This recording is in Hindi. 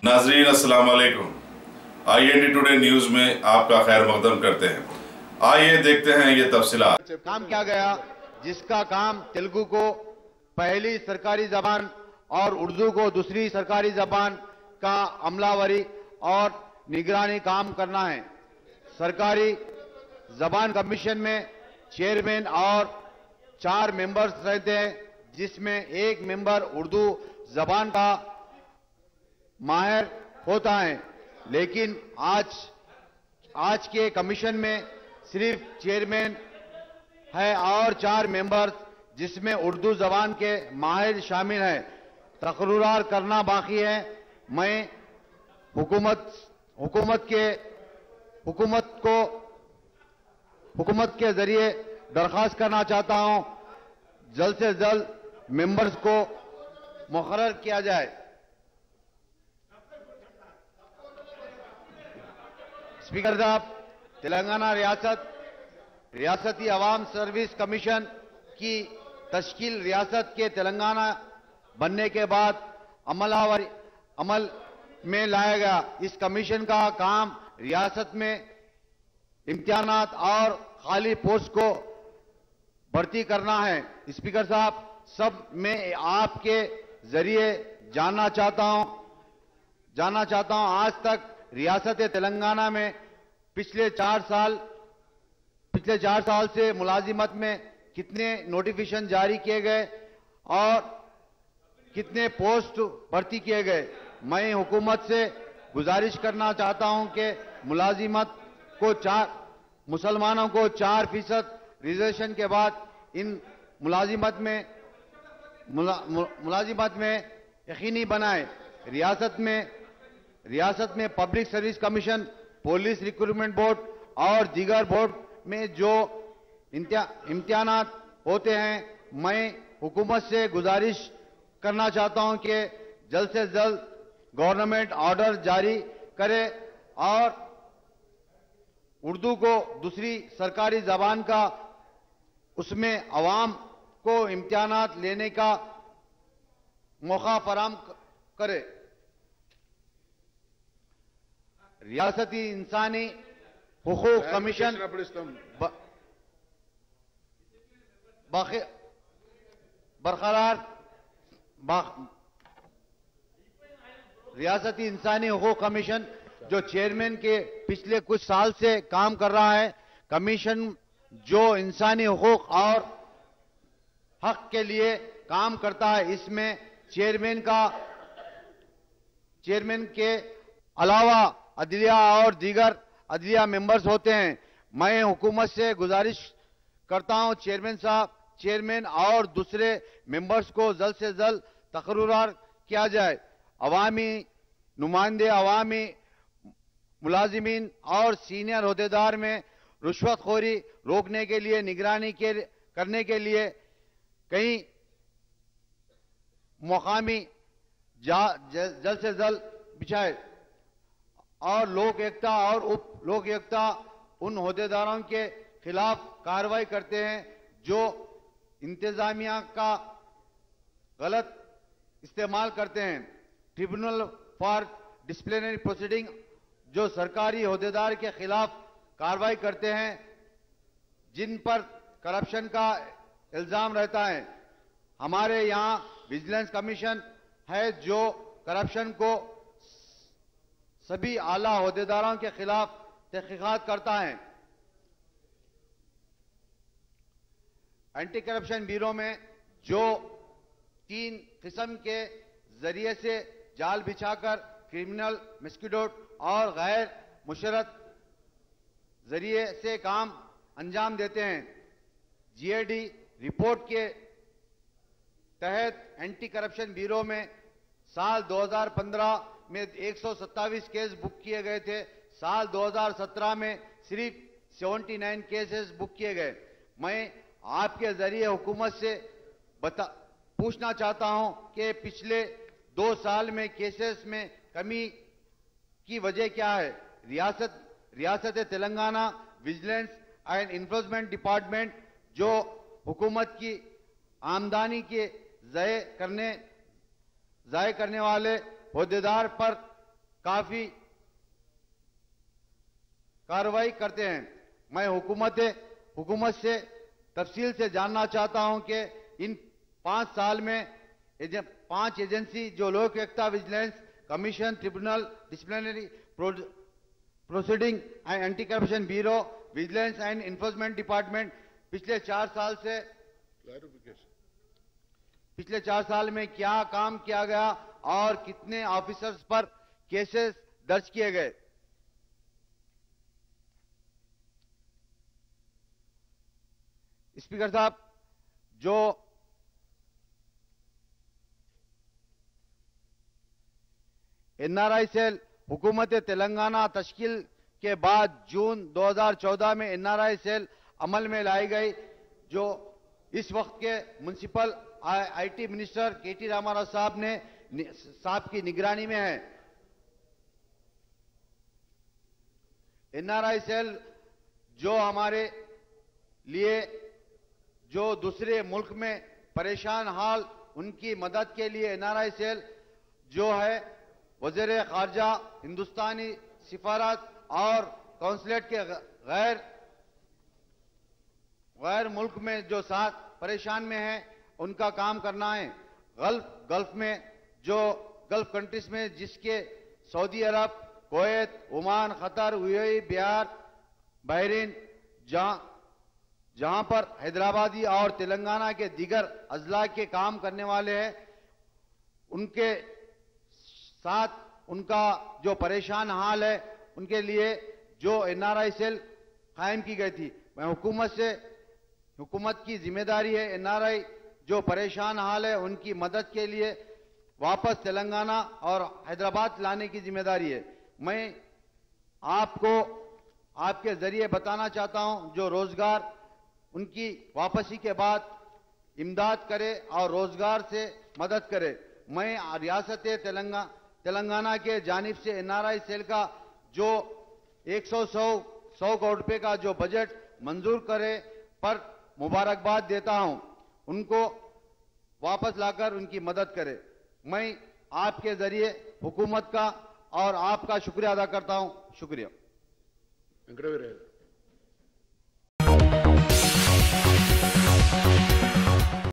नाजरीन अस्सलाम वालेकुम। IND टुडे न्यूज में आपका खैर मकदम करते हैं। आइए देखते हैं ये तफसीलात। काम किया गया जिसका काम तेलुगु को पहली सरकारी जबान और उर्दू को दूसरी सरकारी जबान का अमलावरी और निगरानी काम करना है। सरकारी जबान कमीशन में चेयरमैन और 4 मेंबर्स रहते हैं, जिसमें एक मेंबर उर्दू जबान का माहिर होता है। लेकिन आज के कमीशन में सिर्फ चेयरमैन है और 4 मेंबर्स जिसमें उर्दू जबान के माहिर शामिल हैं। तकरीर करना बाकी है। मैं हुकूमत के जरिए दरखास्त करना चाहता हूं, जल्द से जल्द मेंबर्स को मुकर्रर किया जाए। स्पीकर साहब, तेलंगाना रियासती अवाम सर्विस कमीशन की तश्कील रियासत के तेलंगाना बनने के बाद अमल में लाया गया। इस कमीशन का काम रियासत में इम्तिहानात और खाली पोस्ट को भर्ती करना है। स्पीकर साहब, सब मैं आपके जरिए जानना चाहता हूं आज तक रियासत तेलंगाना में पिछले 4 साल से मुलाजिमत में कितने नोटिफिकेशन जारी किए गए और कितने पोस्ट भर्ती किए गए। मैं हुकूमत से गुजारिश करना चाहता हूं कि मुसलमानों को 4% रिजर्वेशन के बाद इन मुलाजिमत में यकीनी बनाए। रियासत में public service commission, police recruitment board और दीगर बोर्ड में जो इम्तिहानात होते हैं, मैं हुकूमत से गुजारिश करना चाहता हूं कि जल्द से जल्द गवर्नमेंट ऑर्डर जारी करे और उर्दू को दूसरी सरकारी जबान का उसमें अवाम को इम्तिहानात लेने का मौका फराहम करे। रियासती इंसानी हुकूक कमीशन रियासती इंसानी हुकूक कमीशन जो चेयरमैन के पिछले कुछ साल से काम कर रहा है। कमीशन जो इंसानी हुकूक और हक के लिए काम करता है, इसमें चेयरमैन के अलावा अदलिया और दीगर अदलिया मेंबर्स होते हैं। मैं हुकूमत से गुजारिश करता हूं चेयरमैन और दूसरे मेंबर्स को जल्द से जल्द तकरीर किया जाए। अवामी नुमाइंदे, अवामी मुलाजिमीन और सीनियर ओहदेदार में रुश्वतखोरी रोकने के लिए निगरानी करने के लिए कई मकामी जल्द से जल्द बिछाए और लोक एकता और उप लोक एकता उन ओहदेदारों के खिलाफ कार्रवाई करते हैं जो इंतजामिया का गलत इस्तेमाल करते हैं। ट्रिब्यूनल फॉर डिसिप्लिनरी प्रोसीडिंग जो सरकारी ओहदेदार के खिलाफ कार्रवाई करते हैं जिन पर करप्शन का इल्जाम रहता है। हमारे यहां विजिलेंस कमीशन है जो करप्शन को सभी आला ओहदेदारों के खिलाफ तहकीकात करता है। एंटी करप्शन ब्यूरो में जो 3 किस्म के जरिए से जाल बिछाकर क्रिमिनल मिसकीडोट और गैर मुशर्रत जरिए से काम अंजाम देते हैं। GAD रिपोर्ट के तहत एंटी करप्शन ब्यूरो में साल 2015 में 127 केस बुक किए गए थे। साल 2017 में सिर्फ 79 केसेस बुक किए गए। मैं आपके जरिए हुकूमत से पूछना चाहता हूं कि पिछले 2 साल में केसेस में कमी की वजह क्या है। रियासत Telangana vigilance and enforcement department जो हुकूमत की आमदनी के ज़ाय करने वाले ओहदेदार पर काफी कार्रवाई करते हैं। मैं हुकूमत से तफसील से जानना चाहता हूं कि इन 5 साल में 5 एजेंसी जो Lokayukta vigilance commission, tribunal, disciplinary proceeding and anti corruption bureau, vigilance and enforcement department पिछले 4 साल में क्या काम किया गया और कितने ऑफिसर्स पर केसेस दर्ज किए गए। स्पीकर साहब, जो एनआरआई सेल हुकूमत तेलंगाना तश्कील के बाद जून 2014 में एनआरआई सेल अमल में लाई गई, जो इस वक्त के म्युनिसिपल आईटी मिनिस्टर केटी रामाराव साहब की निगरानी में है। एनआरआई सेल जो हमारे लिए जो दूसरे मुल्क में परेशान हाल उनकी मदद के लिए एनआरआई सेल जो है वज़ीर ख़ारजा, हिंदुस्तानी सिफारत और कौंसलेट के गैर मुल्क में जो साथ परेशान में है उनका काम करना है। गल्फ में जो गल्फ कंट्रीज में जिसके Saudi Arab, Kuwait, Oman, Qatar, UAE, Bihar, Bahrain, जहां पर हैदराबादी और तेलंगाना के दीगर अजला के काम करने वाले हैं, उनके साथ उनका जो परेशान हाल है उनके लिए जो एनआरआई सेल कायम की गई थी। मैं हुकूमत की जिम्मेदारी है एनआरआई जो परेशान हाल है उनकी मदद के लिए वापस तेलंगाना और हैदराबाद लाने की जिम्मेदारी है। मैं आपको आपके जरिए बताना चाहता हूं, जो रोजगार उनकी वापसी के बाद इमदाद करे और रोजगार से मदद करे। मैं रियासत तेलंगाना के जानिब से एनआरआई सेल का जो 100 करोड़ रुपए का जो बजट मंजूर करे पर मुबारकबाद देता हूं, उनको वापस लाकर उनकी मदद करे। मैं आपके जरिए हुकूमत का और आपका शुक्रिया अदा करता हूं। शुक्रिया। वेंकटवीर